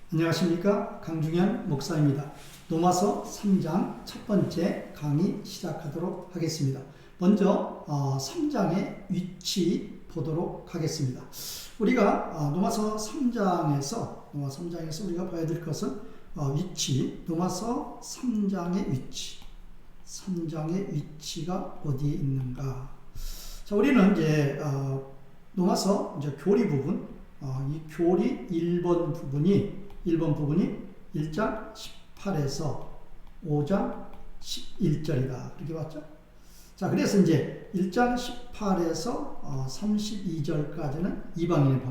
안녕하십니까, 강중현 목사입니다. 로마서 3장 첫 번째 강의 시작하도록 하겠습니다. 먼저 3장의 위치 보도록 하겠습니다. 우리가 로마서 3장에서 우리가 봐야 될 것은 위치, 로마서 3장의 위치, 3장의 위치가 어디에 있는가. 자, 우리는 이제 로마서 이제 교리 부분, 이 교리 1번 부분이 1장 18에서 5장 11절이다. 그렇게 봤죠? 자, 그래서 이제 1장 18에서 32절까지는 이방인의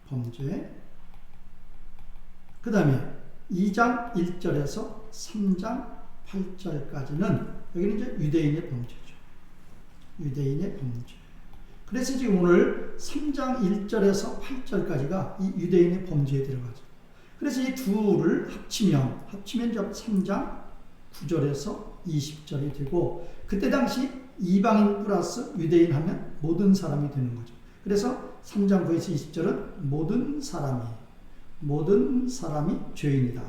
범죄. 그 다음에 2장 1절에서 3장 8절까지는 여기는 이제 유대인의 범죄죠. 유대인의 범죄. 그래서 지금 오늘 3장 1절에서 8절까지가 이 유대인의 범죄에 들어가죠. 그래서 이 둘을 합치면 3장 9절에서 20절이 되고, 그때 당시 이방인 플러스 유대인 하면 모든 사람이 되는 거죠. 그래서 3장 9에서 20절은 모든 사람이 죄인이다.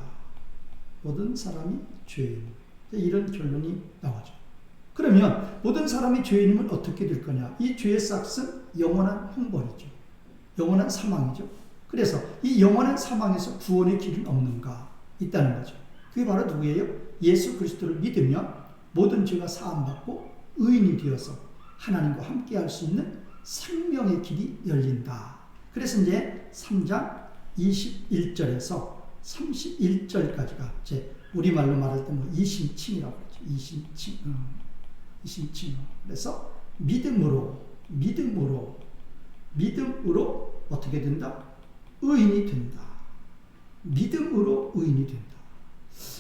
모든 사람이 죄인. 이런 결론이 나오죠. 그러면 모든 사람이 죄인이면 어떻게 될 거냐? 이 죄의 싹은 영원한 형벌이죠. 영원한 사망이죠. 그래서 이 영원한 사망에서 구원의 길은 없는가? 있다는 거죠. 그게 바로 누구예요? 예수 그리스도를 믿으면 모든 죄가 사함받고 의인이 되어서 하나님과 함께 할 수 있는 생명의 길이 열린다. 그래서 이제 3장 21절에서 31절까지가 이제 우리말로 말할 때 이신칭이라고 그러죠. 이신칭. 그래서 믿음으로 어떻게 된다? 의인이 된다. 믿음으로 의인이 된다.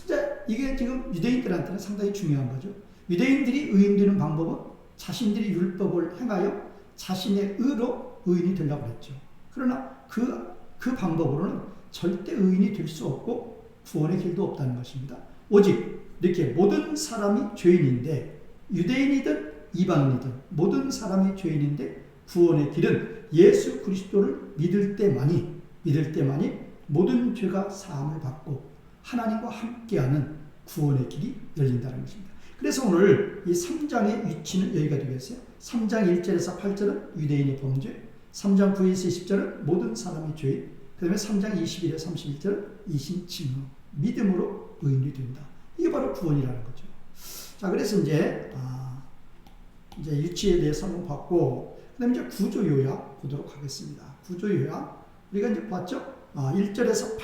자, 이게 지금 유대인들한테는 상당히 중요한 거죠. 유대인들이 의인 되는 방법은 자신들이 율법을 행하여 자신의 의로 의인이 되려고 했죠. 그러나 그 방법으로는 절대 의인이 될 수 없고 구원의 길도 없다는 것입니다. 오직 이렇게 모든 사람이 죄인인데, 유대인이든 이방인이든 모든 사람이 죄인인데 구원의 길은 예수 그리스도를 믿을 때만이 모든 죄가 사함을 받고 하나님과 함께하는 구원의 길이 열린다는 것입니다. 그래서 오늘 이 3장의 위치는 여기가 되겠어요. 3장 1절에서 8절은 유대인의 범죄, 3장 9에서 20절은 모든 사람이 죄인, 그 다음에 3장 21에서 31절은 이신칭, 믿음으로 의인이 된다. 이게 바로 구원이라는 거죠. 자, 그래서 이제 위치에 대해서 한번 봤고, 그 다음에 이제 구조 요약 보도록 하겠습니다. 구조 요약. 우리가 이제 봤죠? 1절에서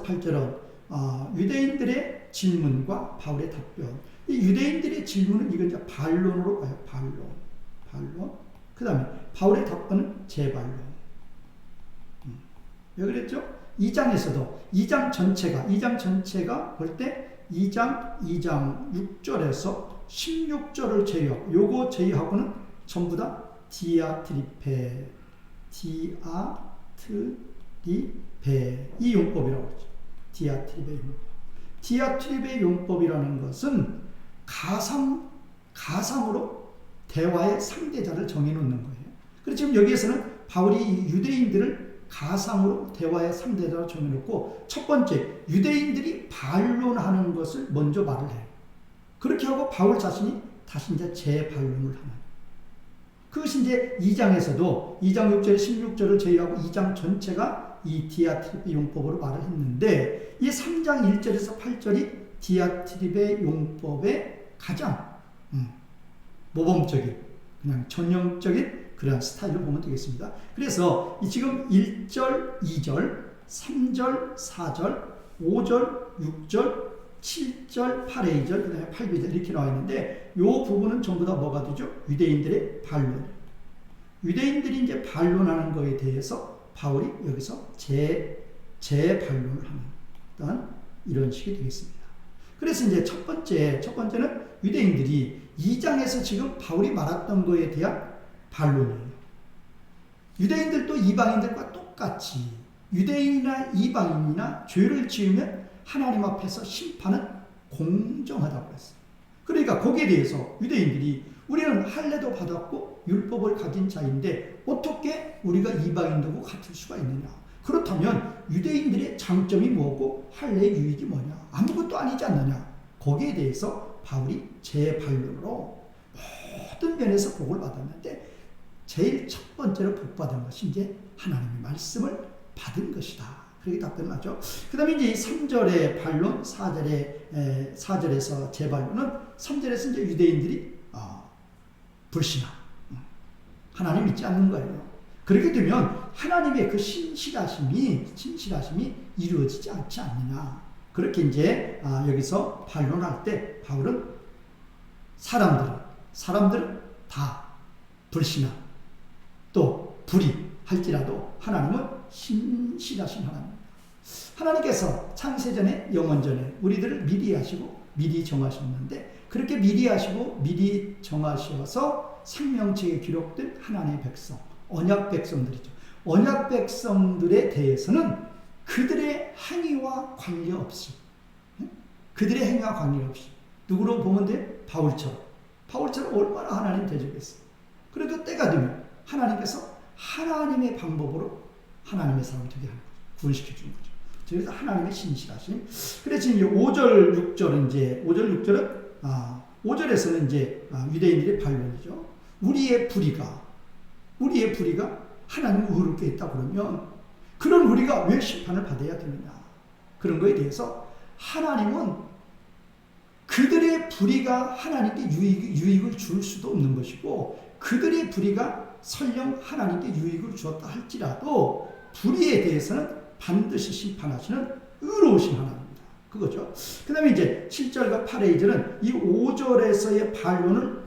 8절은 유대인들의 질문과 바울의 답변. 이 유대인들의 질문은 이건 이제 반론으로 가요. 반론. 그 다음에 바울의 답변은 재반론. 왜 그랬죠? 2장 전체가 볼 때 2장 6절에서 16절을 제외하고, 요거 제외하고는 전부 다 디아트리페 이 용법이라고 그러죠. 디아트리페 용법이라는 것은 가상으로 대화의 상대자를 정해놓는 거예요. 그래서 지금 여기에서는 바울이 유대인들을 가상으로 대화의 상대자로 정해놓고, 첫 번째 유대인들이 반론하는 것을 먼저 말을 해요. 그렇게 하고 바울 자신이 다시 이제 재반론을 하는. 그것이 이제 2장에서도 2장 6절 16절을 제외하고 2장 전체가 이 디아트리베 용법으로 말을 했는데, 이 3장 1절에서 8절이 디아트리베 용법의 가장 모범적인, 그냥 전형적인 그런 스타일로 보면 되겠습니다. 그래서 지금 1절, 2절, 3절, 4절, 5절, 6절, 7절, 8a 절, 그 다음에 8b절 이렇게 나와 있는데, 이 부분은 전부 다 뭐가 되죠? 유대인들의 반론. 유대인들이 이제 반론하는 거에 대해서 바울이 여기서 재반론을 하는 이런 식이 되겠습니다. 그래서 이제 첫 번째는 유대인들이 2장에서 지금 바울이 말했던 거에 대한 반론이에요. 유대인들도 이방인들과 똑같이 유대인이나 이방인이나 죄를 지으면 하나님 앞에서 심판은 공정하다고 했어요. 그러니까 거기에 대해서 유대인들이 우리는 할례도 받았고 율법을 가진 자인데 어떻게 우리가 이방인들과 같을 수가 있느냐? 그렇다면 유대인들의 장점이 뭐고 할례의 유익이 뭐냐? 아무것도 아니지 않느냐? 거기에 대해서 바울이 재반론으로 모든 면에서 복을 받았는데 제일 첫 번째로 복 받은 것이 이제 하나님의 말씀을 받은 것이다. 그렇게 답변하죠. 그 다음에 이제 3절의 반론, 4절에서 재반론은 3절에서 이제 유대인들이 불신하, 하나님 믿지 않는 거예요. 그렇게 되면 하나님의 그 신실하심이 이루어지지 않지 않느냐. 그렇게 이제 여기서 반론할 때 바울은 사람들은 다 불신하, 또 불의할지라도 하나님은 신실하신 하나님입니다. 하나님께서 창세전에 영원전에 우리들을 미리 하시고 미리 정하셨는데 그렇게 미리 하시고 미리 정하셔서 생명책에 기록된 하나님의 백성, 언약 백성들이죠. 언약 백성들에 대해서는 그들의 행위와 관계없이 누구로 보면 돼? 바울처럼 얼마나 하나님 대적했어. 그래도 때가 되면 하나님께서 하나님의 방법으로 하나님의 사람을 되게 하는 거죠. 구원시켜 주는 거죠. 그래서 하나님의 신실하심. 그래서 이제 5절, 6절은 5절에서는 이제 유대인들의 반론이죠. 우리의 불의가 하나님을 의롭게 했다 그러면 그런 우리가 왜 심판을 받아야 되느냐. 그런 거에 대해서 하나님은 그들의 불의가 하나님께 유익을 줄 수도 없는 것이고 그들의 불의가 설령 하나님께 유익을 주었다 할지라도 불의에 대해서는 반드시 심판하시는 의로우신 하나님입니다. 그거죠. 그 다음에 이제 7절과 8의 2절은 이 5절에서의 반론을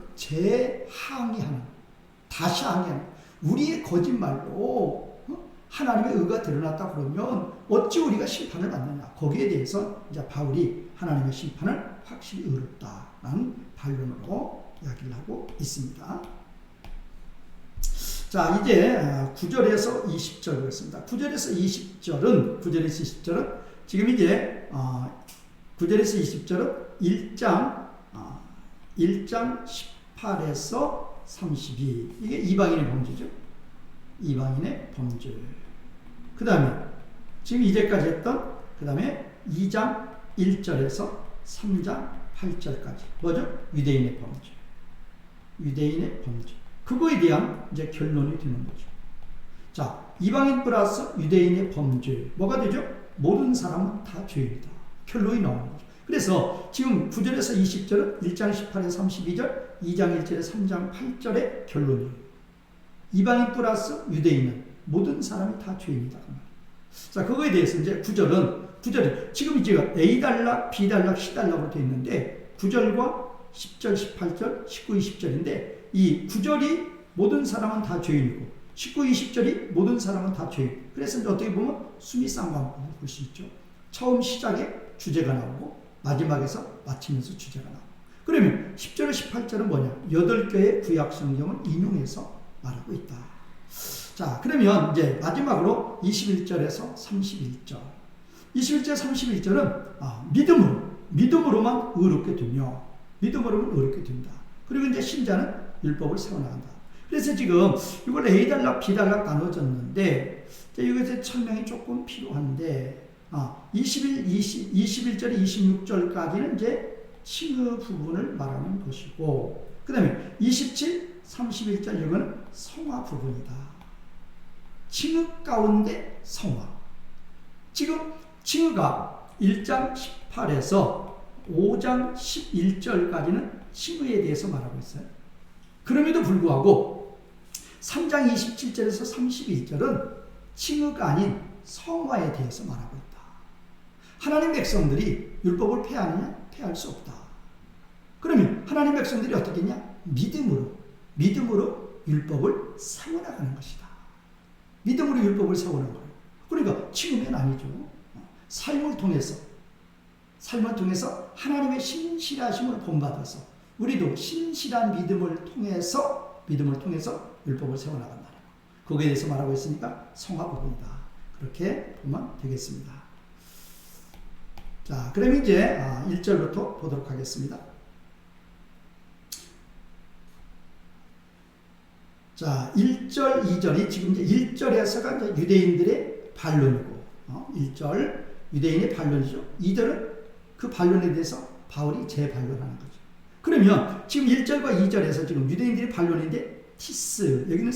다시 항의하는 우리의 거짓말로 하나님의 의가 드러났다 그러면 어찌 우리가 심판을 받느냐. 거기에 대해서 이제 바울이 하나님의 심판을 확실히 의롭다라는 반론으로 이야기를 하고 있습니다. 자, 이제 9절에서 20절 보겠습니다. 9절에서 20절은 지금 이제 9절에서 20절은 1장 18에서 32 이게 이방인의 범죄죠. 이방인의 범죄. 그 다음에 지금 이제까지 했던 그 다음에 2장 1절에서 3장 8절까지 뭐죠? 유대인의 범죄. 그거에 대한 이제 결론이 되는 거죠. 자, 이방인 플러스 유대인의 범죄. 뭐가 되죠? 모든 사람은 다 죄인이다. 결론이 나오는 거죠. 그래서 지금 9절에서 20절은 1장 18에서 32절, 2장 1절에서 3장 8절의 결론이에요. 이방인 플러스 유대인은 모든 사람이 다 죄인이다. 자, 그거에 대해서 이제 9절은 지금 이제 A단락, B단락, C단락으로 되어 있는데 9절과 10절, 18절, 19, 20절인데 이 9절이 모든 사람은 다 죄인이고 19, 20절이 모든 사람은 다 죄인. 그래서 어떻게 보면 수미 쌍방법을 볼 수 있죠. 처음 시작에 주제가 나오고 마지막에서 마치면서 주제가 나오고. 그러면 10절, 18절은 뭐냐? 8개의 구약 성경을 인용해서 말하고 있다. 자, 그러면 이제 마지막으로 21절에서 31절. 21절, 31절은 믿음으로만 의롭게 되며 믿음으로만 의롭게 된다. 그리고 이제 신자는 율법을 세워나간다. 그래서 지금 이걸 A단락, B단락 나눠졌는데 이것에 설명이 조금 필요한데 21절에 26절까지는 이제 칭의 부분을 말하는 것이고 그 다음에 27, 31절 이거는 성화 부분이다. 칭의 가운데 성화. 지금 칭의가 1장 18에서 5장 11절까지는 칭의에 대해서 말하고 있어요. 그럼에도 불구하고 3장 27절에서 31절은 칭의가 아닌 성화에 대해서 말하고 있다. 하나님 백성들이 율법을 폐하느냐? 폐할 수 없다. 그러면 하나님 백성들이 어떻게 했냐? 믿음으로 율법을 세워나가는 것이다. 믿음으로 율법을 세워나가는 거예요. 그러니까 칭의는 아니죠. 삶을 통해서 하나님의 신실하심을 본받아서 우리도 신실한 믿음을 통해서 율법을 세워나간다는 거. 거기에 대해서 말하고 있으니까 성화 부분이다. 그렇게 보면 되겠습니다. 자, 그럼 이제 1절부터 보도록 하겠습니다. 자, 1절, 2절이 지금 이제 1절에서가 이제 유대인들의 반론이고, 1절 유대인의 반론이죠. 2절은 그 반론에 대해서 바울이 재반론하는 거죠. 그러면 지금 1절과 2절에서 지금 유대인들의 반론인데 티스, 여기는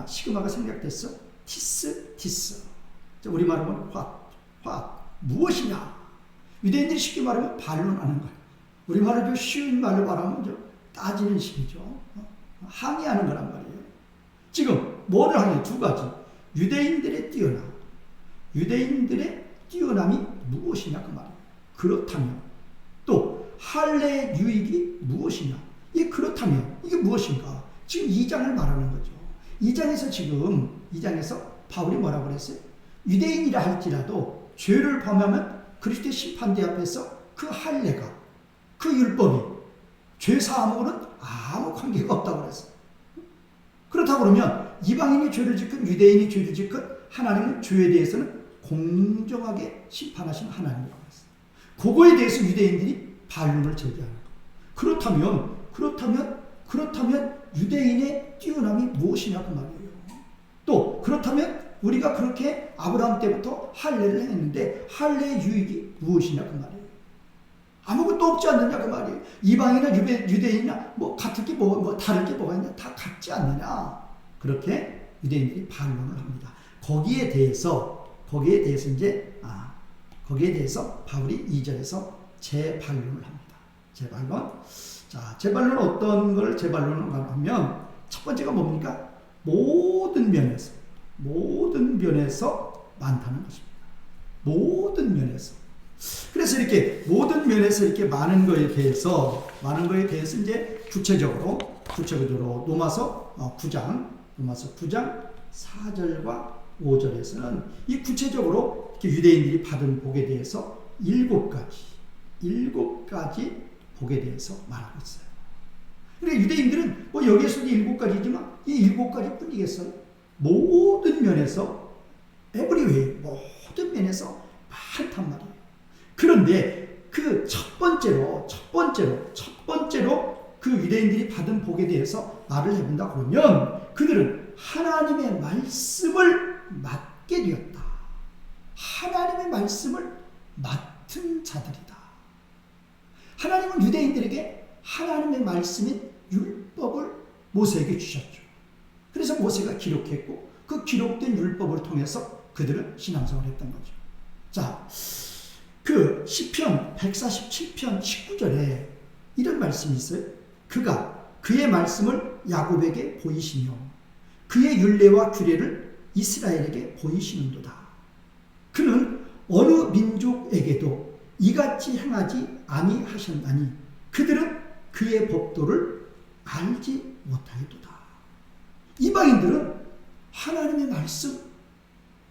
시그마가 생략됐어. 티스. 우리말로 하면 무엇이냐. 유대인들이 쉽게 말하면 반론하는 거예요. 우리말로 쉬운 말로 말하면 따지는 식이죠. 항의하는 거란 말이에요. 지금 뭐를 하냐. 두 가지. 유대인들의 뛰어남이 무엇이냐 그 말이에요. 그렇다면 또 할례의 유익이 무엇이냐. 이게 그렇다면 이게 무엇인가. 지금 2장을 말하는 거죠. 2장에서 바울이 뭐라고 그랬어요? 유대인이라 할지라도 죄를 범하면 그리스도의 심판대 앞에서 그 할례가, 그 율법이 죄 사함으로는 아무 관계가 없다고 그랬어요. 그렇다고 그러면 이방인이 죄를 짓건 유대인이 죄를 짓건 하나님은 죄에 대해서는 공정하게 심판하신 하나님이라고 했어요. 그거에 대해서 유대인들이 반론을 제기하는 거예요. 그렇다면 유대인의 뛰어남이 무엇이냐 그 말이에요. 또 그렇다면 우리가 그렇게 아브라함 때부터 할례를 했는데 할례의 유익이 무엇이냐 그 말이에요. 아무것도 없지 않느냐 그 말이에요. 이방이나 유대인이나 뭐 같을 게 뭐 다를 게 뭐가 있냐. 다 같지 않느냐. 그렇게 유대인들이 반론을 합니다. 거기에 대해서 바울이 2절에서 재반론을 합니다. 재반론. 자, 재반론은 어떤 걸 재반론을 하면 첫 번째가 뭡니까? 모든 면에서 많다는 것입니다. 모든 면에서. 그래서 이렇게 모든 면에서 이렇게 많은 거에 대해서 이제 구체적으로 로마서 9장 4절과 5절에서는 이 구체적으로 이렇게 유대인들이 받은 복에 대해서 7가지 복에 대해서 말하고 있어요. 그러니까 유대인들은 뭐 여기에서도 7가지지만 이 7가지 뿐이겠어요? 모든 면에서 everywhere, 모든 면에서 많단 말이에요. 그런데 그 첫 번째로 그 유대인들이 받은 복에 대해서 말을 해본다 그러면 그들은 하나님의 말씀을 맡게 되었다. 하나님의 말씀을 맡은 자들이다. 하나님은 유대인들에게 하나님의 말씀인 율법을 모세에게 주셨죠. 그래서 모세가 기록했고 그 기록된 율법을 통해서 그들은 신앙생활을 했던 거죠. 자, 그 시편 147편 19절에 이런 말씀이 있어요. 그가 그의 말씀을 야곱에게 보이시며 그의 율례와 규례를 이스라엘에게 보이시는도다. 그는 어느 민족에게도 이같이 행하지 아니하셨나니 그들은 그의 법도를 알지 못하였도다. 이방인들은 하나님의 말씀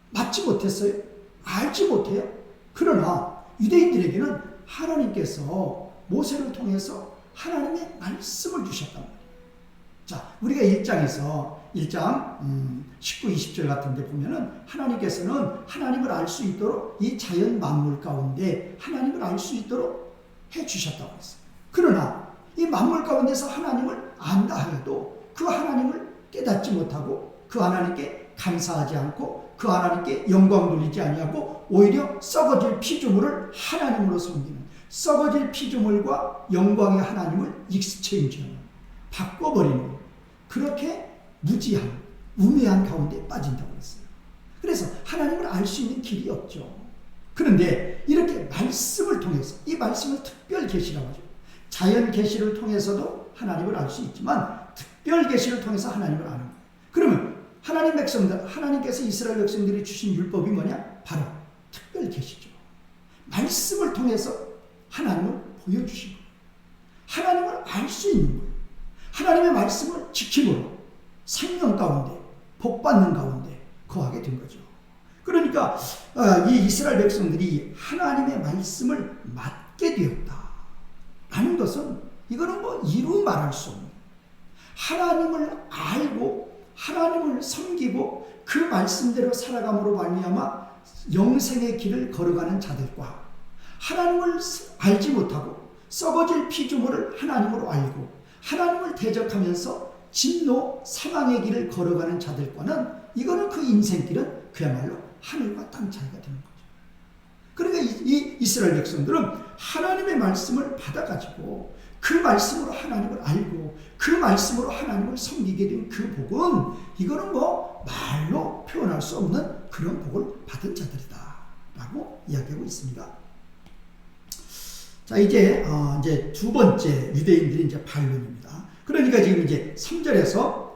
맞지 못했어요. 알지 못해요. 그러나 유대인들에게는 하나님께서 모세를 통해서 하나님의 말씀을 주셨단 말이에요. 자, 우리가 1장 19, 20절 같은 데 보면은 하나님께서는 하나님을 알 수 있도록 이 자연 만물 가운데 하나님을 알 수 있도록 해 주셨다고 했어요. 그러나 이 만물 가운데서 하나님을 안다 하여도 그 하나님을 깨닫지 못하고 그 하나님께 감사하지 않고 그 하나님께 영광 돌리지 아니하고 오히려 썩어질 피조물을 하나님으로 섬기는, 썩어질 피조물과 영광의 하나님을 익스체인지하는, 바꿔버리는, 그렇게 무지한 우매한 가운데 빠진다고 했어요. 그래서 하나님을 알 수 있는 길이 없죠. 그런데 이렇게 말씀을 통해서, 이 말씀을 특별 계시라고 하죠. 자연 계시를 통해서도 하나님을 알 수 있지만 특별 계시를 통해서 하나님을 아는 거예요. 그러면 하나님 백성들, 하나님께서 이스라엘 백성들이 주신 율법이 뭐냐? 바로 특별 계시죠. 말씀을 통해서 하나님을 보여주신 거예요. 하나님을 알 수 있는 거예요. 하나님의 말씀을 지킴으로 생명 가운데, 복받는 가운데 거하게 된 거죠. 그러니까 이 이스라엘 백성들이 하나님의 말씀을 맡게 되었다 라는 것은 이거는 뭐 이루 말할 수 없는, 하나님을 알고 하나님을 섬기고 그 말씀대로 살아감으로 말미암아 영생의 길을 걸어가는 자들과 하나님을 알지 못하고 썩어질 피조물을 하나님으로 알고 하나님을 대적하면서 진노, 사망의 길을 걸어가는 자들과는 이거는 그 인생길은 그야말로 하늘과 땅 차이가 되는 거죠. 그러니까 이 이스라엘 백성들은 하나님의 말씀을 받아가지고 그 말씀으로 하나님을 알고 그 말씀으로 하나님을 섬기게 된 그 복은 이거는 뭐 말로 표현할 수 없는 그런 복을 받은 자들이다 라고 이야기하고 있습니다. 자, 이제 두 번째 유대인들이 이제 반론입니다. 그러니까 지금 이제 3절에서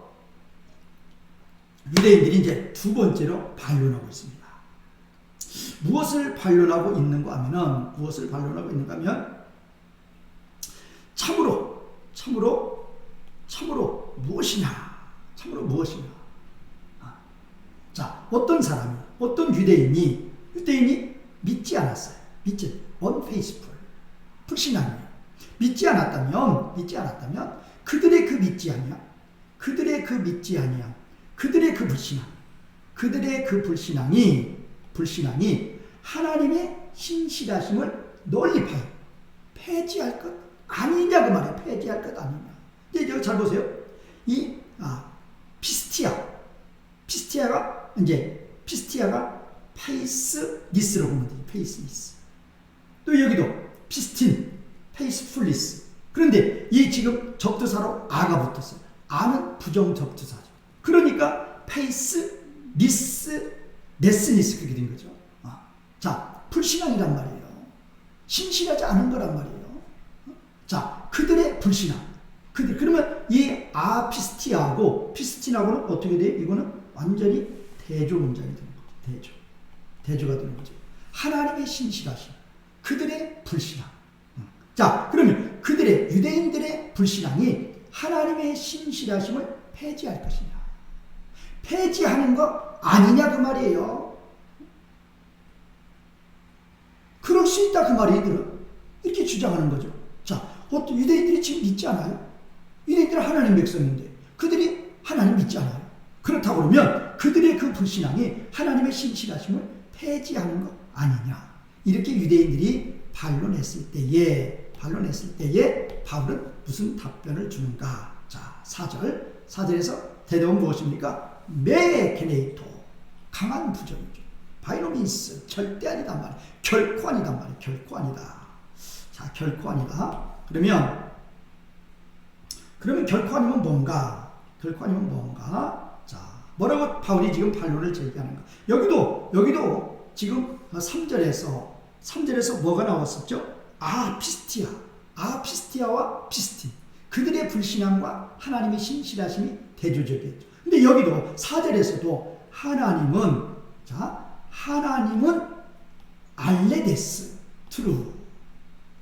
유대인들이 이제 두 번째로 반론하고 있습니다. 무엇을 반론하고 있는가 하면은, 참으로 무엇이냐? 자, 어떤 유대인이 믿지 않았어요. unfaithful. 불신앙이에요. 믿지 않았다면, 그들의 그 믿지 아니야. 그들의 그 불신앙이 하나님의 신실하심을 논리파요. 폐지할 것 아니냐 그 말이에요. 폐지할 것 아니냐. 이제 여기 잘 보세요. 피스티아가 페이스니스로 보면 돼요. 페이스니스. 또 여기도 피스틴, 페이스풀리스. 그런데 이 지금 접두사로 아가 붙었어요. 아는 부정 접두사죠. 그러니까 페이스니스, 네스니스 그렇게 된 거죠. 자, 불신앙이란 말이에요. 신실하지 않은 거란 말이에요. 자, 그들의 불신앙. 그러면 이 아피스티아하고 피스틴하고는 어떻게 돼요? 이거는 완전히 대조 문장이 되는 거죠. 대조가 되는 거죠. 하나님의 신실하심, 그들의 불신앙. 자, 그러면 유대인들의 불신앙이 하나님의 신실하심을 폐지할 것이냐? 폐지하는 거 아니냐 그 말이에요. 그럴 수 있다 그 말이에요. 이들은 이렇게 주장하는 거죠. 자, 어떤 유대인들이 지금 믿지 않아요? 유대인들은 하나님 백성인데 그들이 하나님 믿지 않아요. 그렇다고 그러면 그들의 그 불신앙이 하나님의 신실하심을 폐지하는 거 아니냐? 이렇게 유대인들이 반론했을 때에 바울은 무슨 답변을 주는가? 자, 4절에서 대답은 무엇입니까? 메케네이토, 강한 부정이죠. 바이노민스, 절대 아니단 말이에요. 결코 아니단 말이에요. 결코 아니다. 자, 결코 아니다. 그러면 결코 아니면 뭔가? 자, 뭐라고 바울이 지금 반론을 제기하는가? 여기도 지금 3절에서 뭐가 나왔었죠? 아피스티아와 피스틴. 그들의 불신앙과 하나님의 신실하심이 대조적이었죠. 근데 여기도 4절에서도 하나님은 알레데스, 트루.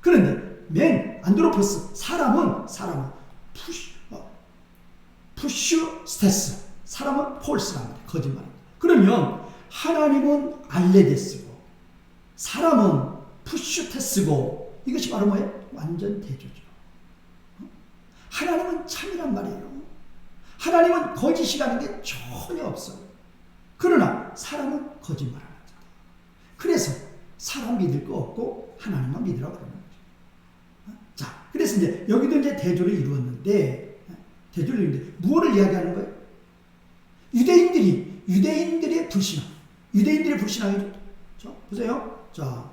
그런데 안드로포스, 사람은 푸슈스테스, 사람은 폴스란 말이에요. 거짓말입니다. 그러면 하나님은 알레데스고 사람은 푸슈테스고 이것이 바로 뭐예요? 완전 대조죠. 하나님은 참이란 말이에요. 하나님은 거짓이라는 게 전혀 없어요. 그러나 사람은 거짓말하는 거죠. 그래서 사람 믿을 거 없고 하나님만 믿으라고 그러는 거죠. 자, 그래서 이제 여기도 이제 대조를 이루었는데 무엇을 이야기하는 거예요? 유대인들의 불신앙이죠. 자, 보세요. 자,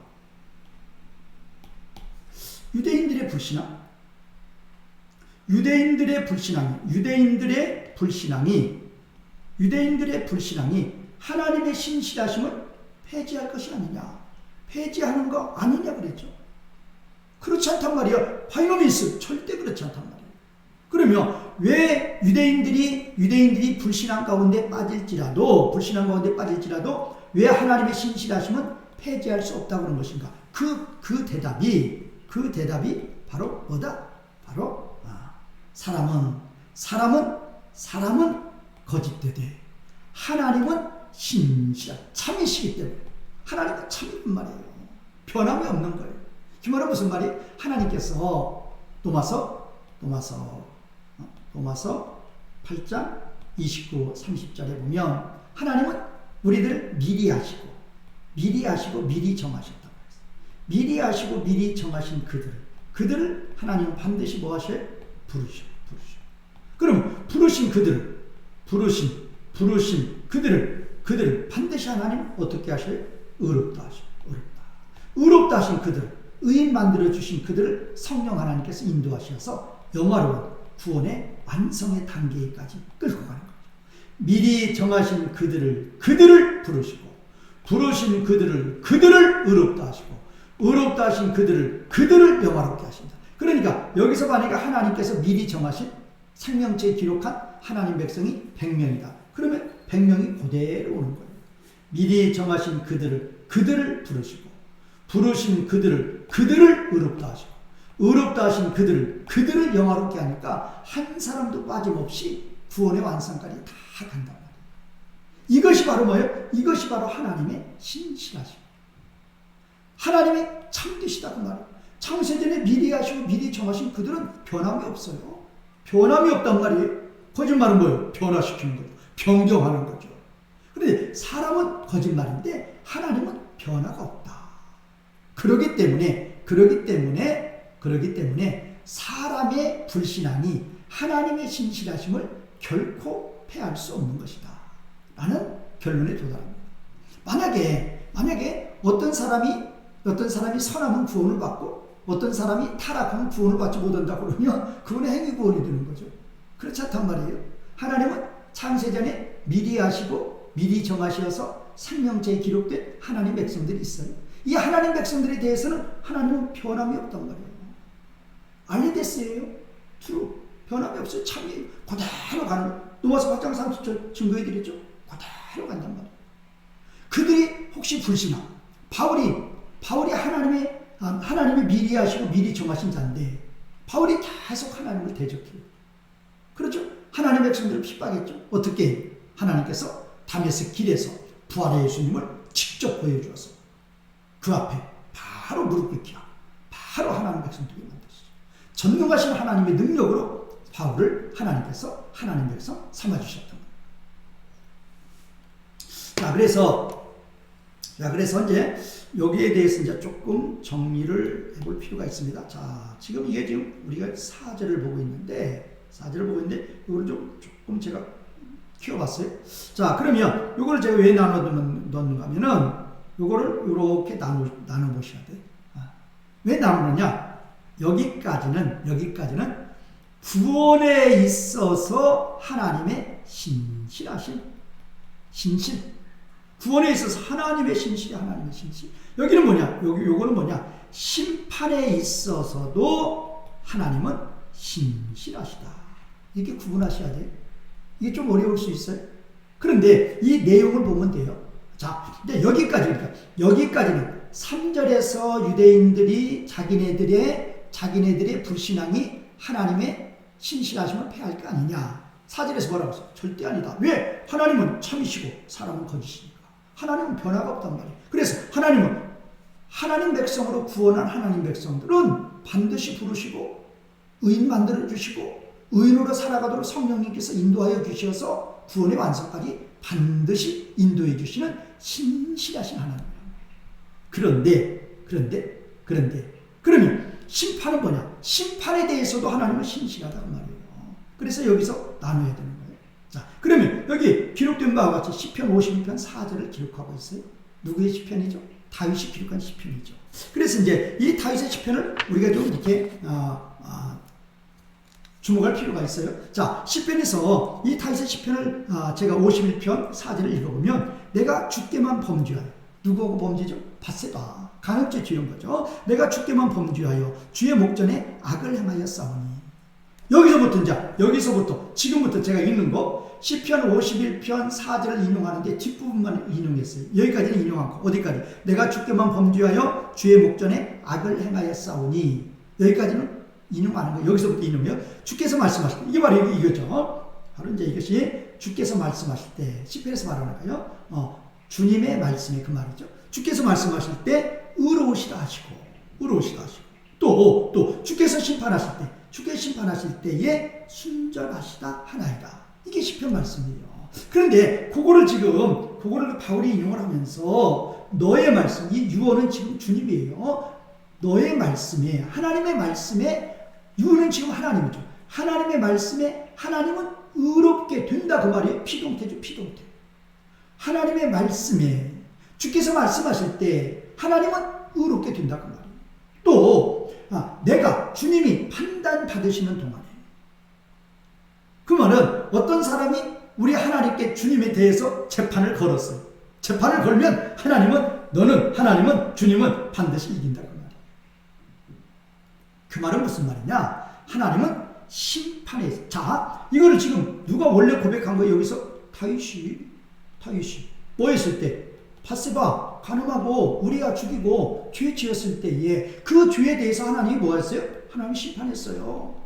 유대인들의 불신앙이 하나님의 신실하심을 폐지할 것이 아니냐, 폐지하는 거 아니냐 그랬죠. 그렇지 않단 말이에요. 바이노미스, 절대 그렇지 않단 말이에요. 그러면 왜 유대인들이 불신앙 가운데 빠질지라도 왜 하나님의 신실하심은 폐지할 수 없다고 하는 것인가? 그 대답이 바로 뭐다? 바로 사람은 거짓되되 하나님은 참이시기 때문에 하나님은 참인 말이에요. 변함이 없는 거예요. 그 말은 무슨 말이? 하나님께서 도마서 8장 29, 30절에 보면 하나님은 우리들을 미리 아시고 미리 정하셨다고 했어요. 미리 아시고 미리 정하신 그들을 하나님은 반드시 뭐 하셔요? 부르셔. 그럼 부르신 그들을 반드시 하나님 어떻게 하셔요? 의롭다 하셔요. 의롭다 하신 그들, 의인 만들어 주신 그들을 성령 하나님께서 인도하셔서 영화로운 구원의 완성의 단계까지 끌고 가는 거죠. 미리 정하신 그들을 부르신 그들을 의롭다 하시고, 의롭다 하신 그들을 영화롭게 하신다. 그러니까 여기서 보니까 하나님께서 미리 정하신 생명체에 기록한 하나님 백성이 100명이다. 그러면 100명이 그대로 오는 거예요. 미리 정하신 그들을 부르신 그들을 의롭다 하시고, 의롭다 하신 그들을 영화롭게 하니까 한 사람도 빠짐없이 구원의 완성까지 다 간단 말이에요. 이것이 바로 뭐예요? 이것이 바로 하나님의 신실하심. 하나님의 참되시다고 말해요. 창세전에 미리 하시고 미리 정하신 그들은 변함이 없어요. 변함이 없단 말이에요. 거짓말은 뭐예요? 변화시키는 거죠. 변경하는 거죠. 그런데 사람은 거짓말인데 하나님은 변화가 없다. 그러기 때문에 사람의 불신앙이 하나님의 신실하심을 결코 패할 수 없는 것이다 라는 결론에 도달합니다. 만약에 어떤 사람이 선하면 구원을 받고 어떤 사람이 타락하면 구원을 받지 못한다 그러면 그분의 행위 구원이 되는 거죠. 그렇지 않단 말이에요. 하나님은 창세전에 미리 하시고 미리 정하셔서 생명체에 기록된 하나님 백성들이 있어요. 이 하나님 백성들에 대해서는 하나님은 변함이 없단 말이에요. 알리데스예요. 트루. 변함이 없어요. 참이 그대로 가는 거예요. 로마서 8장 30절 증거해드렸죠. 그대로 간단 말이에요. 그들이 혹시 불신함. 바울이 하나님이 미리 하시고 미리 정하신 자인데 바울이 계속 하나님을 대적해요. 그렇죠? 하나님 백성들을 핍박했죠. 어떻게? 하나님께서 다메섹 길에서 부활의 예수님을 직접 보여주어서 그 앞에 바로 무릎 꿇게 하고 바로 하나님 백성들이 만드시죠. 전능하신 하나님의 능력으로 바울을 하나님께서 하나님 백성 삼아주셨던 거예요. 자, 그래서 이제 여기에 대해서 이제 조금 정리를 해볼 필요가 있습니다. 자, 지금 우리가 4절을 보고 있는데, 이거를 조금 제가 키워봤어요. 자, 그러면 이거를 제가 왜 넣는가 하면은, 이거를 이렇게 나눠보셔야 돼요. 왜 나누느냐? 여기까지는 구원에 있어서 하나님의 신실. 구원에 있어서 하나님의 신실. 여기는 뭐냐? 요거는 뭐냐? 심판에 있어서도 하나님은 신실하시다. 이렇게 구분하셔야 돼요. 이게 좀 어려울 수 있어요. 그런데 이 내용을 보면 돼요. 자, 근데 여기까지는 3절에서 유대인들이 자기네들의 불신앙이 하나님의 신실하심을 패할 게 아니냐. 4절에서 뭐라고 했어요? 절대 아니다. 왜? 하나님은 참이시고 사람은 거짓이니까. 하나님은 변화가 없단 말이에요. 그래서 하나님 백성으로 구원한 하나님 백성들은 반드시 부르시고 의인 만들어주시고 의인으로 살아가도록 성령님께서 인도하여 주셔서 구원의 완성까지 반드시 인도해 주시는 신실하신 하나님이에요. 그러면 심판은 뭐냐? 심판에 대해서도 하나님은 신실하다고 말이에요. 그래서 여기서 나눠야 되는 거예요. 자, 그러면 여기 기록된 바와 같이 시편 52편 4절을 기록하고 있어요. 누구의 시편이죠? 다윗이 기록한 시편이죠. 그래서 이제 이 다윗의 시편을 우리가 좀 이렇게 주목할 필요가 있어요. 자, 시편에서 이 다윗의 시편을 제가 51편 4절을 읽어보면 내가 주께만 범죄하여. 누구하고 범죄죠? 밧세바. 간음죄 지은 거죠. 내가 주께만 범죄하여 주의 목전에 악을 행하여 싸우니. 여기서부터 지금부터 제가 읽는 거 시편 51편 4절을 인용하는데 뒷부분만 인용했어요. 여기까지는 인용한 거. 어디까지? 내가 주께만 범죄하여 주의 목전에 악을 행하여 싸우니. 여기까지는 인용하는 거예요. 여기서부터 인용해요. 주께서 말씀하실 때 이게 바로 이거죠. 바로 이제 이것이 주께서 말씀하실 때 시편에서 말하는 거예요. 주님의 말씀이 그 말이죠. 주께서 말씀하실 때 의로우시다 하시고 또 주께서 심판하실 때에 순전하시다 하나이다. 이게 시편 말씀이에요. 그런데 그거를 바울이 인용을 하면서 너의 말씀, 이 유언은 지금 주님이에요. 너의 말씀에, 하나님의 말씀에, 유언은 지금 하나님이죠. 하나님의 말씀에 하나님은 의롭게 된다 그 말이에요. 피동태죠, 피동태. 하나님의 말씀에 주께서 말씀하실 때 하나님은 의롭게 된다 그 말이에요. 또 내가 주님이 판단 받으시는 동안에, 그 말은 어떤 사람이 우리 하나님께 주님에 대해서 재판을 걸었어요. 재판을 걸면 하나님은 주님은 반드시 이긴다 그 말이에요. 그 말은 무슨 말이냐? 하나님은 심판에 있어. 자, 이거를 지금 누가 원래 고백한 거예요? 여기서 다윗이 뭐 했을 때? 바세바 간음하고 우리가 죽이고 죄 지었을 때에 그 죄에 대해서 하나님이 뭐 했어요? 하나님이 심판했어요.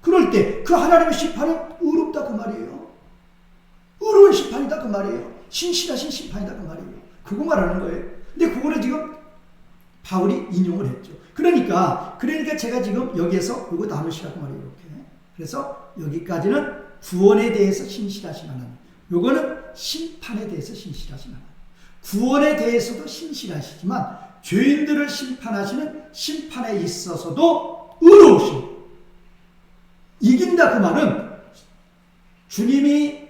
그럴 때 그 하나님의 심판은 의롭다 그 말이에요. 의로운 심판이다 그 말이에요. 신실하신 심판이다 그 말이에요. 그거 말하는 거예요. 근데 그거를 지금 바울이 인용을 했죠. 그러니까 제가 지금 여기에서 이거 나누시라고 말이에요. 이렇게. 그래서 여기까지는 구원에 대해서 신실하신 하나님. 요거는 심판에 대해서 신실하신 하나님. 구원에 대해서도 신실하시지만 죄인들을 심판하시는 심판에 있어서도 의로우신, 이긴다 그 말은 주님이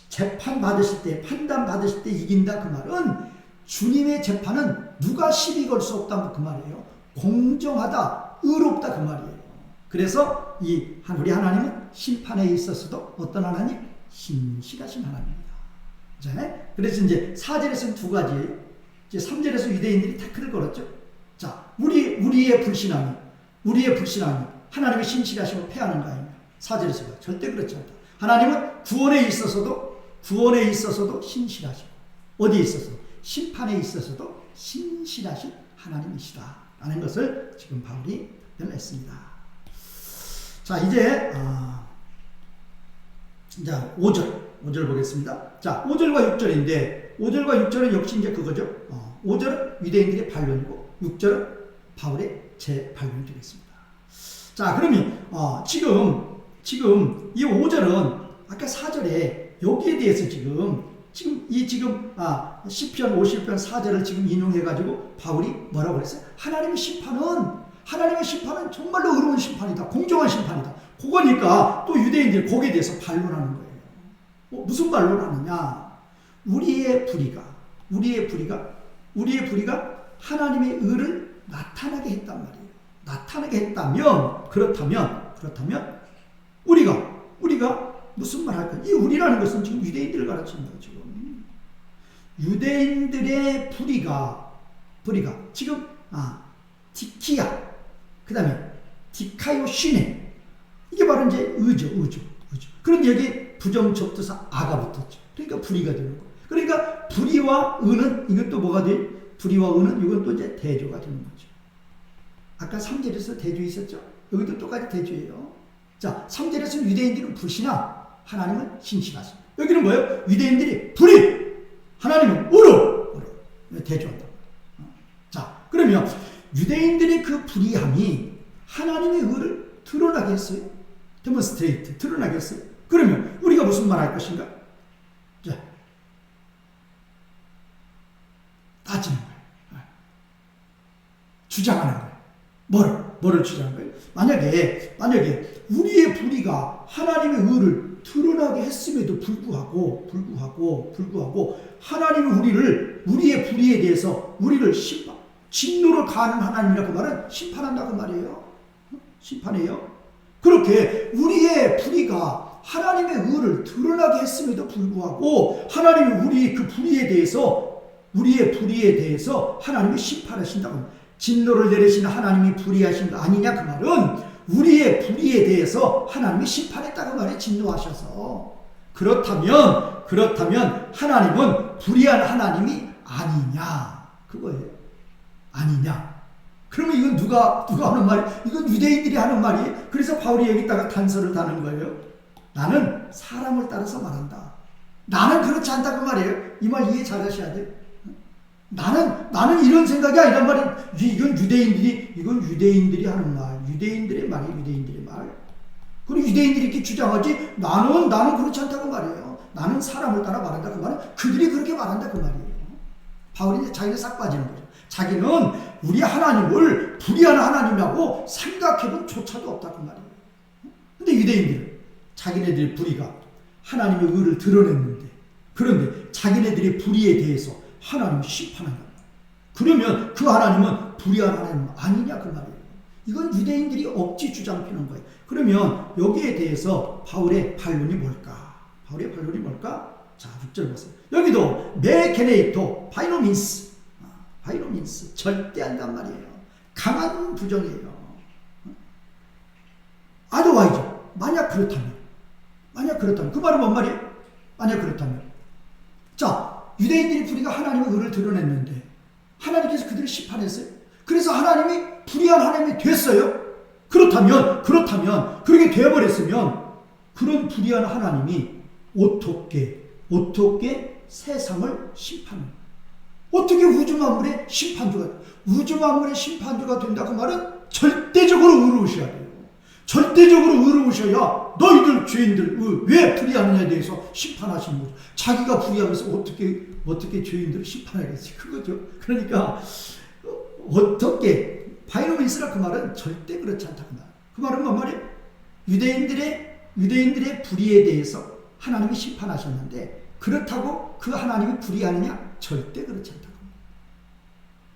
재판 받으실 때, 판단 받으실 때 이긴다 그 말은 주님의 재판은 누가 시비 걸 수 없다 그 말이에요. 공정하다, 의롭다 그 말이에요. 그래서 우리 하나님은 심판에 있어서도 어떤 하나님? 신실하신 하나님입니다. 그래서 이제 4절에서는 두 가지예요. 이제 3절에서 유대인들이 태클을 걸었죠. 자, 우리의 불신앙이 하나님의 신실하심을 패하는가 아니냐. 4절에서 절대 그렇지 않다. 하나님은 구원에 있어서도 신실하시고, 어디에 있어서? 심판에 있어서도 신실하신 하나님이시다 라는 것을 지금 바울이 답변했습니다. 자, 이제 5절 보겠습니다. 자, 5절과 6절인데 5절과 6절은 역시 이제 그거죠. 5절은 유대인들의 반론이고 6절은 바울의 재반론이 되겠습니다. 자, 그러면 지금 이 5절은 아까 4절에 여기에 대해서 지금 시편 50편 4절을 지금 인용해 가지고 바울이 뭐라고 그랬어요? 하나님의 심판은 정말로 의로운 심판이다. 공정한 심판이다. 그거니까 또 유대인들이 거기에 대해서 반론하는 거예요. 무슨 반론하느냐? 우리의 불의가 하나님의 의를 나타나게 했단 말이에요. 나타나게 했다면 그렇다면 우리가 무슨 말 할까요? 이 우리라는 것은 지금 유대인들을 가르치는 거예요. 지금 유대인들의 불의가 지금 디키야, 그 다음에 디카요 시네, 이게 바로 이제 의죠. 그런데 여기 부정접두사 아가 붙었죠. 그러니까 불의가 되는 거예요. 그러니까 불의와 의는 이건 또 뭐가 돼? 불의와 의는 이건 또 이제 대조가 되는 거죠. 아까 3절에서 대조 있었죠? 여기도 똑같이 대조예요. 자, 3절에서는 유대인들은 불신하, 하나님은 신실하십니다. 여기는 뭐예요? 유대인들이 불의, 하나님은 의로 대조한다. 자, 그러면 유대인들의 그 불의함이 하나님의 의를 드러나게 했어요. 데몬스트레이트, 드러나게 했어요. 그러면 우리가 무슨 말 할 것인가? 자, 따지는 거예요. 주장하는 거예요. 뭐를 주장하는 거예요? 만약에 우리의 불의가 하나님의 의를 드러나게 했음에도 불구하고 하나님이 우리의 불의에 대해서 우리를 진노를 가하는 하나님이라고 말은 심판한다고 말이에요. 심판해요. 그렇게 우리의 불의가 하나님의 의를 드러나게 했음에도 불구하고 하나님이 우리의 불의에 대해서 하나님이 심판하신다고, 진노를 내리시는 하나님이 불의하신 거 아니냐 그 말은 우리의 불의에 대해서 하나님이 심판했다고 말해. 진노하셔서. 그렇다면 하나님은 불의한 하나님이 아니냐 그거예요. 아니냐. 그러면 이건 누가 하는 말이에요? 이건 유대인들이 하는 말이에요. 그래서 바울이 여기다가 단서를 다는 거예요. 나는 사람을 따라서 말한다. 나는 그렇지 않다 그 말이에요. 이 말 이해 잘 하셔야 돼요. 나는 이런 생각이 아니란 말이에요. 이건 유대인들이 하는 말, 유대인들의 말. 그리고 유대인들이 이렇게 주장하지, 나는 그렇지 않다고 말이에요. 나는 사람을 따라 말한다 그 말은 그들이 그렇게 말한다 그 말이에요. 바울이 이제 자기는 싹 빠지는 거죠. 자기는 우리 하나님을 불의한 하나님이라고 생각해본 조차도 없다 그 말이에요. 근데 유대인들은 자기네들의 불의가 하나님의 의를 드러냈는데, 그런데 자기네들의 불의에 대해서 하나님이 심판한다. 그러면 그 하나님은 불의한 하나님 아니냐 그 말이에요. 이건 유대인들이 억지 주장 피는 거예요. 그러면 여기에 대해서 바울의 반론이 뭘까? 바울의 반론이 뭘까? 자, 6절 보세요. 여기도 메케네이토 바이노민스, 바이노민스 절대한단 말이에요. 강한 부정이에요. 아더와이죠. 만약 그렇다면 그 말은 뭔 말이에요? 만약 그렇다면, 자, 유대인들이 불의가 하나님의 의를 드러냈는데 하나님께서 그들을 심판했어요. 그래서 하나님이 불의한 하나님이 됐어요. 그렇다면 그렇게 되어버렸으면 그런 불의한 하나님이 어떻게 세상을 심판해요? 어떻게 우주 만물의 심판주가 된다? 그 말은 절대적으로 의로우셔야 돼요. 절대적으로 의로우셔야 너희들 죄인들 왜 불의하느냐에 대해서 심판하시는 거죠. 자기가 불의하면서 어떻게 죄인들을 심판하겠어요? 그거죠. 그러니까 어떻게 바이노민스라 그 말은 절대 그렇지 않다 그 말. 그 말은 뭔 말이에요? 유대인들의 불의에 대해서 하나님이 심판하셨는데 그렇다고 그 하나님이 불의하느냐? 절대 그렇지 않다.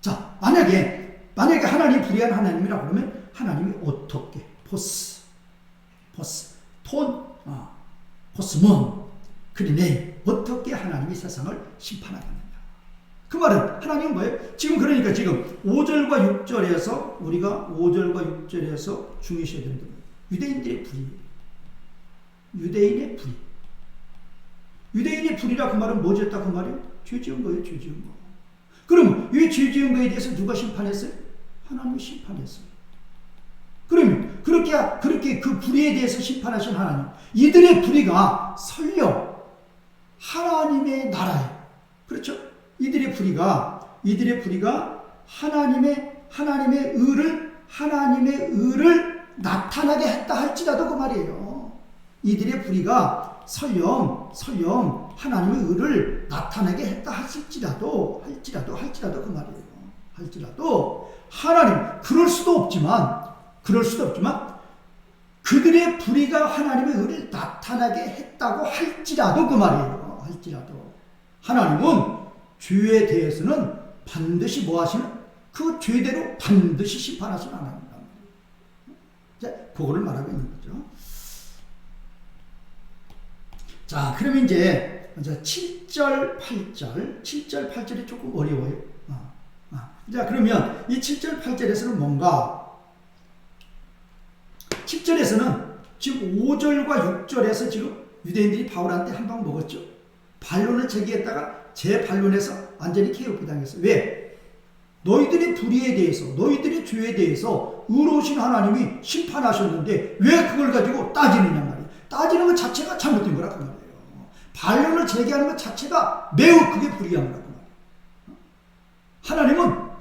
자, 만약에 하나님이 불의한 하나님이라 그러면 하나님이 어떻게 포스몬 그리네 어떻게 하나님이 세상을 심판하겠느냐? 그 말은 하나님은 뭐예요? 지금 5절과 6절에서 우리가 5절과 6절에서 중요시해야 되는 거예요. 유대인의 불이라 그 말은 뭐였다 그 말이에요? 죄 지은 거예요. 그럼 이 죄 지은 거에 대해서 누가 심판했어요? 하나님이 심판했어요. 그러면 그렇게 그 불의에 대해서 심판하신 하나님, 이들의 불의가 설령 하나님의 나라에, 그렇죠? 이들의 불의가 하나님의 의를 나타나게 했다 할지라도 그 말이에요. 이들의 불의가 설령 하나님의 의를 나타나게 했다 할지라도 그 말이에요. 할지라도 하나님 그럴 수도 없지만 그들의 불의가 하나님의 의를 나타나게 했다고 할지라도 그 말이에요. 할지라도 하나님은 죄에 대해서는 반드시 뭐 하시는? 그 죄대로 반드시 심판하시는 하나님입니다. 그거를 말하고 있는 거죠. 자, 그러면 이제 7절, 8절이 조금 어려워요. 자, 그러면 이 7절, 8절에서는 뭔가 7절에서는 지금 5절과 6절에서 지금 유대인들이 바울한테 한 방 먹었죠. 반론을 제기했다가 제 반론에서 완전히 KOP 당했어요. 왜? 너희들의 불의에 대해서, 너희들의 죄에 대해서 의로우신 하나님이 심판하셨는데 왜 그걸 가지고 따지느냐 말이에요. 따지는 것 자체가 잘못된 거라 그 말이에요. 반론을 제기하는 것 자체가 매우 크게 불의한 거라 그 말이에요.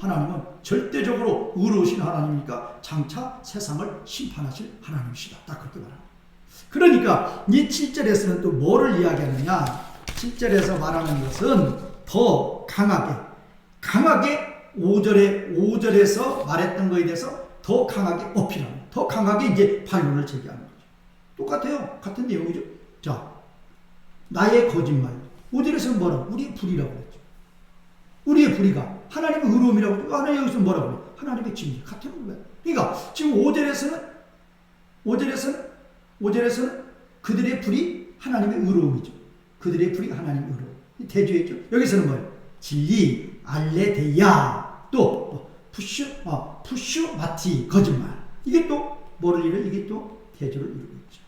하나님은 절대적으로 의로우신 하나님이니까 장차 세상을 심판하실 하나님이시다. 딱 그렇게 말합니다. 그러니까 이 7절에서는 또 뭐를 이야기하느냐? 7절에서 말하는 것은 더 강하게 5절에서 말했던 거에 대해서 더 강하게 어필하는, 더 강하게 이제 반론을 제기하는 거죠. 똑같아요. 같은 내용이죠. 자, 나의 거짓말. 5절에서는 뭐라고? 우리의 불의라고 그랬죠. 우리의 불의가 하나님의 의로움이라고 그랬죠. 하나님 여기서 뭐라고 그래요? 하나님의 진리. 같은 거예요. 그러니까 지금 5절에서는 그들의 불이 하나님의 의로움이죠. 그들의 불이 하나님의 의로움. 대조했죠. 여기서는 뭐예요? 진리, 알레데야, 또 푸슈, 마티, 거짓말. 이게 또 뭐를 이루어? 이게 또 대조를 이루고 있죠.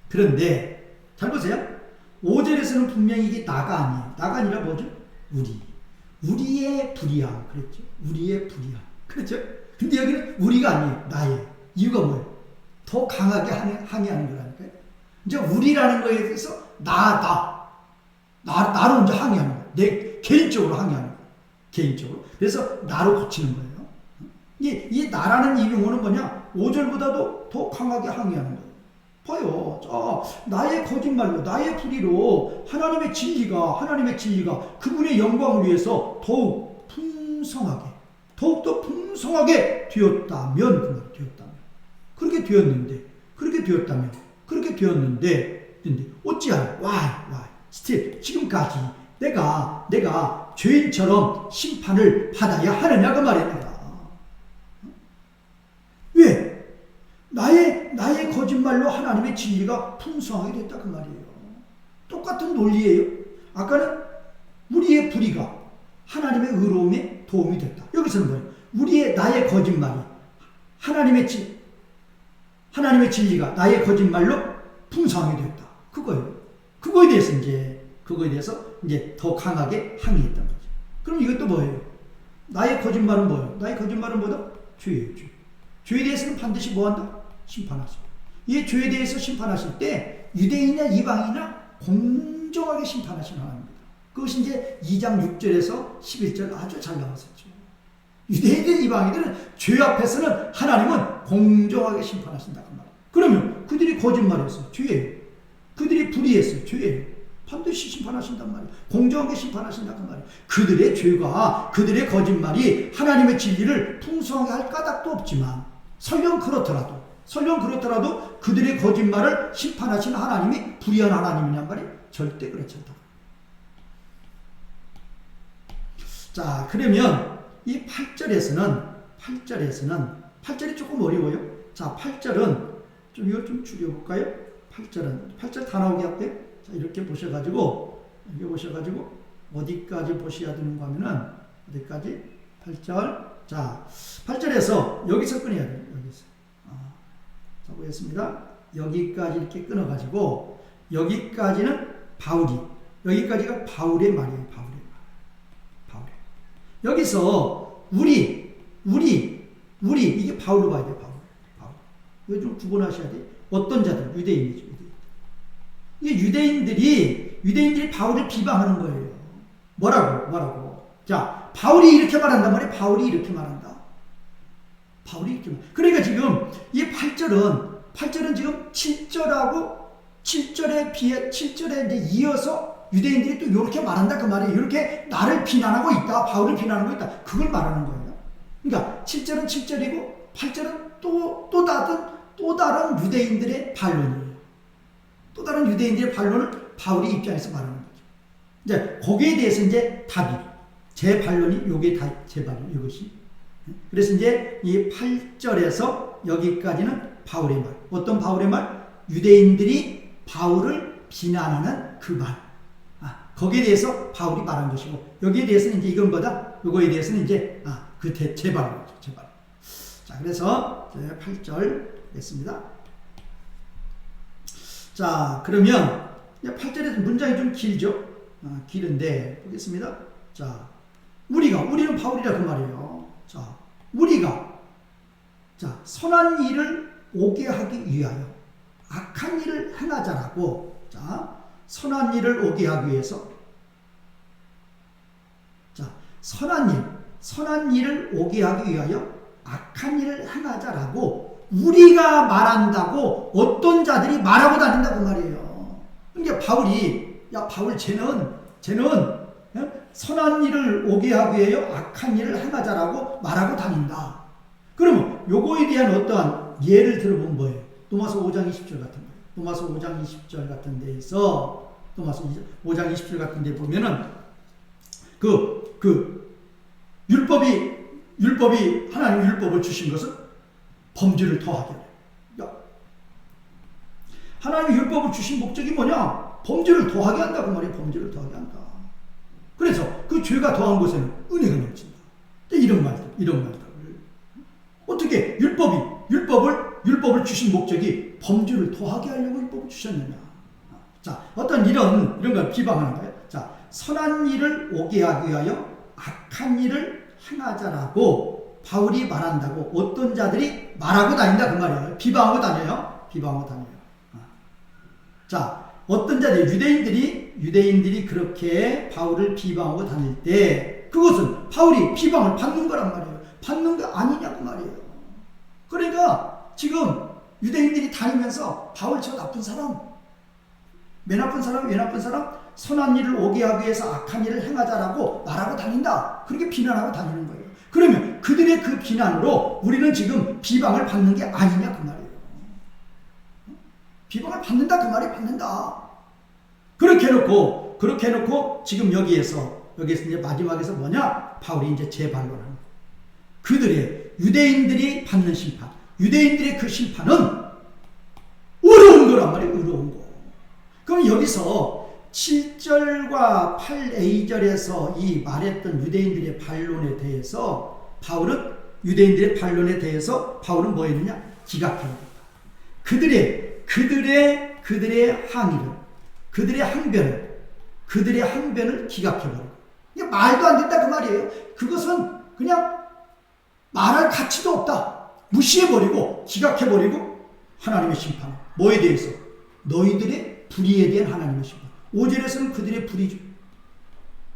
그런데 잘 보세요. 5절에서는 분명히 이게 나가 아니에요. 나가 아니라 뭐죠? 우리의 불의함. 그랬죠. 우리의 불의함. 그렇죠? 근데 여기는 우리가 아니에요. 나의. 이유가 뭐예요? 더 강하게 항의하는 거라니까요. 이제 우리라는 거에 대해서 나로 이제 항의하는 거예요. 내 개인적으로 항의하는 거예요. 개인적으로. 그래서 나로 고치는 거예요. 이 나라는 이 용어는 뭐냐? 5절보다도 더 강하게 항의하는 거예요. 봐요. 나의 거짓말로, 나의 불의로 하나님의 진리가 그분의 영광을 위해서 더욱더 풍성하게 되었다면, 그렇게 되었다면 그렇게 되었는데, 근데 어찌하여? why? still 지금까지 내가 죄인처럼 심판을 받아야 하느냐 그 말이야. 내가. 왜? 나의 거짓말로 하나님의 진리가 풍성하게 됐다 그 말이에요. 똑같은 논리예요. 아까는 우리의 불의가 하나님의 의로움에 도움이 됐다. 여기서는 뭐예요? 나의 거짓말이 하나님의 진리가 나의 거짓말로 풍성하게 됐다. 그거예요. 그거에 대해서 이제 더 강하게 항의했던 거죠. 그럼 이것도 뭐예요? 나의 거짓말은 뭐예요? 나의 거짓말은 뭐다? 죄예요. 죄에 대해서는 반드시 뭐한다? 심판하시고. 이 죄에 대해서 심판하실 때 유대인이나 이방인이나 공정하게 심판하시는 하나님입니다. 그것이 이제 2장 6절에서 11절 아주 잘 나왔었죠. 유대인들 이방인들은 죄 앞에서는 하나님은 공정하게 심판하신다 그 말이에요. 그러면 그들이 거짓말했어요. 죄예요. 그들이 불의했어요. 죄예요. 반드시 심판하신단 말이에요. 공정하게 심판하신다 그 말이에요. 그들의 죄가 그들의 거짓말이 하나님의 진리를 풍성하게 할 까닭도 없지만 설령 그렇더라도 그들의 거짓말을 심판하시는 하나님이 불의한 하나님이란 말이 절대 그렇지 않다. 자, 그러면 이 8절이 조금 어려워요. 자, 8절은 이걸 좀 줄여볼까요? 8절 다 나오게 할게요. 자, 이렇게 보셔가지고 어디까지 보셔야 되는가 하면은 어디까지? 8절. 자, 8절에서 여기서 끊어야 돼요. 여기서. 자, 보겠습니다. 여기까지 이렇게 끊어가지고 여기까지는 여기까지가 바울의 말이에요. 바울의. 여기서 우리 이게 바울로 봐야 돼요. 바울. 이거 좀 구분하셔야 돼요. 어떤 자들? 유대인이죠. 이게 유대인들이 바울을 비방하는 거예요. 뭐라고? 자, 바울이 이렇게 말한단 말이에요. 바울이 이렇게 말한다. 그러니까 지금 이 8절은 지금 7절에 이제 이어서 유대인들이 또 이렇게 말한다 그 말이에요. 이렇게 나를 비난하고 있다. 바울을 비난하고 있다. 그걸 말하는 거예요. 그러니까 7절은 7절이고 8절은 또 다른 유대인들의 반론이에요. 또 다른 유대인들의 반론을 바울의 입장에서 말하는 거죠. 이제 거기에 대해서 이제 답이 제 반론이 요게 다 제 반론 이것이. 그래서 이제 이 8절에서 여기까지는 바울의 말. 어떤 바울의 말? 유대인들이 바울을 비난하는 그 말. 거기에 대해서 바울이 말한 것이고 여기에 대해서는 이제 이거에 대해서는 이제 제 발언이죠. 제 발언. 자, 그래서 8절 했습니다. 자, 그러면 8절에서 문장이 좀 길죠. 길은데 보겠습니다. 자, 우리는 바울이라 그 말이에요. 자, 우리가 선한 일을 오게 하기 위하여 악한 일을 행하자라고. 자, 선한 일을 오게 하기 위해서 선한 일을 오게 하기 위하여 악한 일을 행하자라고 우리가 말한다고 어떤 자들이 말하고 다닌다고 말이에요. 그러니까 바울 쟤는 선한 일을 오게 하기 위하여 악한 일을 행하자라고 말하고 다닌다. 그러면 요거에 대한 어떠한 예를 들어보면 뭐예요? 로마서 5장 20절 같은 거예요. 로마서 5장 20절 같은 데에서 로마서 5장 20절 같은 데 보면은 율법이 하나님 율법을 주신 것은 범죄를 더하게 해요. 하나님이 율법을 주신 목적이 뭐냐? 범죄를 더하게 한다고 말이에요. 범죄를 더하게 한다. 그래서 그 죄가 더한 곳에는 은혜가 넘친다. 이런 말들. 어떻게 율법을 주신 목적이 범죄를 더하게 하려고 율법을 주셨느냐? 자, 어떤 이런 걸 비방하는 거예요. 자, 선한 일을 오게 하기 위하여 악한 일을 행하자라고 바울이 말한다고 어떤 자들이 말하고 다닌다 그 말이에요. 비방하고 다녀요. 자, 어떤 자들 유대인들이 그렇게 바울을 비방하고 다닐 때 그것은 바울이 비방을 받는 거란 말이에요. 받는 거 아니냐 그 말이에요. 그러니까 지금 유대인들이 다니면서 바울 저 나쁜 사람, 왜 나쁜 사람, 선한 일을 오게 하기 위해서 악한 일을 행하자라고 말하고 다닌다. 그렇게 비난하고 다니는 거예요. 그러면 그들의 그 비난으로 우리는 지금 비방을 받는 게 아니냐 그 말이에요. 비방을 받는다 그 말이 받는다. 그렇게 해놓고 지금 여기에서 이제 마지막에서 뭐냐? 바울이 이제 재반론하는 거예요. 그들의 유대인들이 받는 심판, 유대인들의 그 심판은 어려운 거란 말이에요. 어려운 거. 그럼 여기서 7절과 8a절에서 이 말했던 유대인들의 반론에 대해서 바울은 뭐 했느냐? 기각해버렸다. 그들의 항의를, 그들의 항변을 기각해버리고. 이게 말도 안 된다 그 말이에요. 그것은 그냥 말할 가치도 없다. 무시해버리고 기각해버리고 하나님의 심판. 뭐에 대해서? 너희들의 불의에 대한 하나님의 심판. 5절에서는 그들의 불의죠.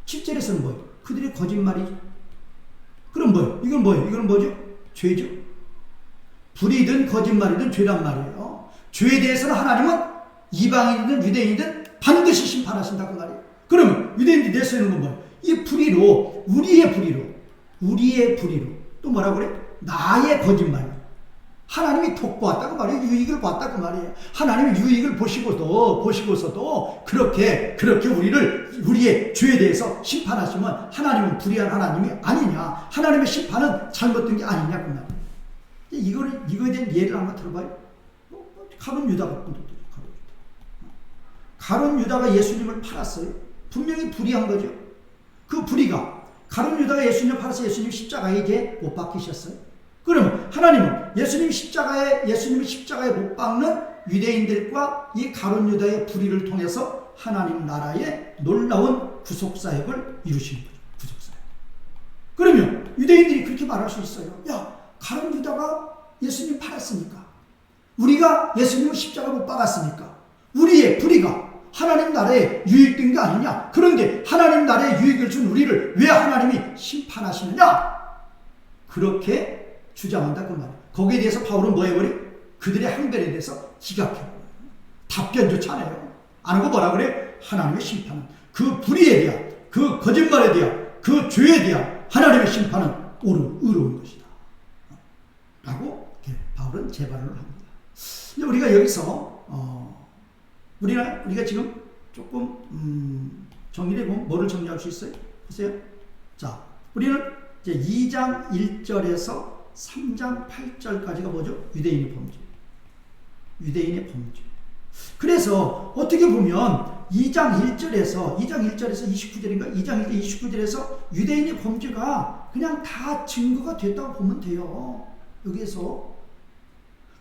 7절에서는 뭐예요? 그들의 거짓말이죠. 그럼 뭐예요? 이건 뭐예요? 이건 뭐죠? 죄죠. 불의든 거짓말이든 죄란 말이에요. 죄에 대해서는 하나님은 이방인이든 유대인이든 반드시 심판하신다 그 말이에요. 그러면 유대인들이 내세우는 건 뭐예요? 이 불의로, 우리의 불의로 또 뭐라고 그래? 나의 거짓말. 하나님이 돋보았다고 말이에요. 유익을 봤다 그 말이에요. 하나님이 유익을 보시고서도 그렇게 우리의 죄에 대해서 심판하시면 하나님은 불의한 하나님이 아니냐? 하나님의 심판은 잘못된 게 아니냐 그 말이에요. 이거에 대한 예를 한번 들어봐요. 가룟 유다 같은 것도. 가룟 유다가 예수님을 팔았어요. 분명히 불의한 거죠. 그 불의가 가룟 유다가 예수님을 팔아서 예수님 십자가에 이제 못 박히셨어요. 그러면 하나님은 예수님을 십자가에 못 박는 유대인들과 이 가룟 유다의 불의를 통해서 하나님 나라의 놀라운 구속사역을 이루시는 거죠. 구속사역. 그러면 유대인들이 그렇게 말할 수 있어요. 야, 가룟 유다가 예수님 팔았으니까, 우리가 예수님을 십자가 못 박았으니까 우리의 불의가 하나님 나라에 유익된 게 아니냐? 그런데 하나님 나라에 유익을 준 우리를 왜 하나님이 심판하시느냐? 그렇게 주장한다 그 말이에요. 거기에 대해서 바울은 뭐 해버려? 그들의 항변에 대해서 기각해버려요. 답변조차 안 해요. 안 하고 뭐라 그래? 하나님의 심판은 그 불의에 대한, 그 거짓말에 대한, 그 죄에 대한 하나님의 심판은 의로운 것이다 라고 바울은 재반을 합니다. 우리가 여기서 우리가 지금 조금 정리를 해보면 뭐를 정리할 수 있어요? 보세요. 자, 우리는 이제 2장 1절에서 3장 8절까지가 뭐죠? 유대인의 범죄. 그래서 어떻게 보면 2장 1절에서 29절인가? 2장 1절 29절에서 유대인의 범죄가 그냥 다 증거가 됐다고 보면 돼요. 여기에서.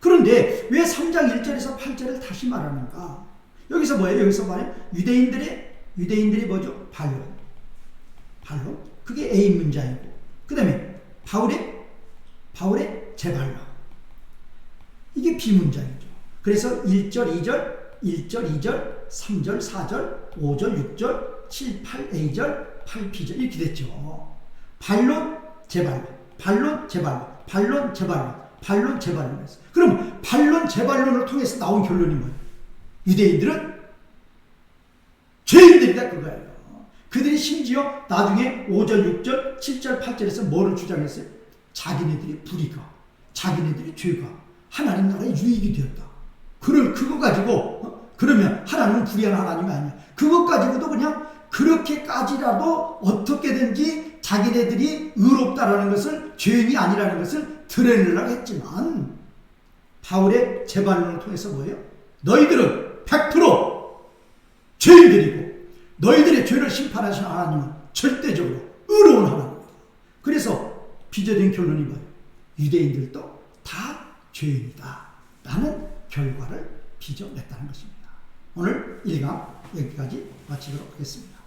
그런데 왜 3장 1절에서 8절을 다시 말하는가? 여기서 뭐예요? 여기서 말해 유대인들이 뭐죠? 반론. 그게 A 문장이고, 그 다음에 바울의 재반론. 이게 B 문장이죠. 그래서 1절, 2절, 3절, 4절, 5절, 6절, 7, 8A절, 8B절 이렇게 됐죠. 반론, 재반론. 그럼 반론, 재반론을 통해서 나온 결론이 뭐예요? 유대인들은 죄인들이다 그거예요. 그들이 심지어 나중에 5절, 6절, 7절, 8절에서 뭐를 주장했어요? 자기네들의 불의가, 자기네들의 죄가 하나님 나라의 유익이 되었다. 그거 가지고 그러면 하나님은 불의한 하나님이 아니야. 그것 가지고도 그냥 그렇게까지라도 어떻게든지 자기네들이 의롭다라는 것을, 죄인이 아니라는 것을 드러내려고 했지만 바울의 재반론을 통해서 뭐예요? 너희들은 100% 죄인들이고 너희들의 죄를 심판하시는 하나님은 절대적으로 의로운 하나님이다. 그래서 빚어진 결론이 뭐예요? 유대인들도 다 죄인이다 라는 결과를 빚어냈다는 것입니다. 오늘 1강 여기까지 마치도록 하겠습니다.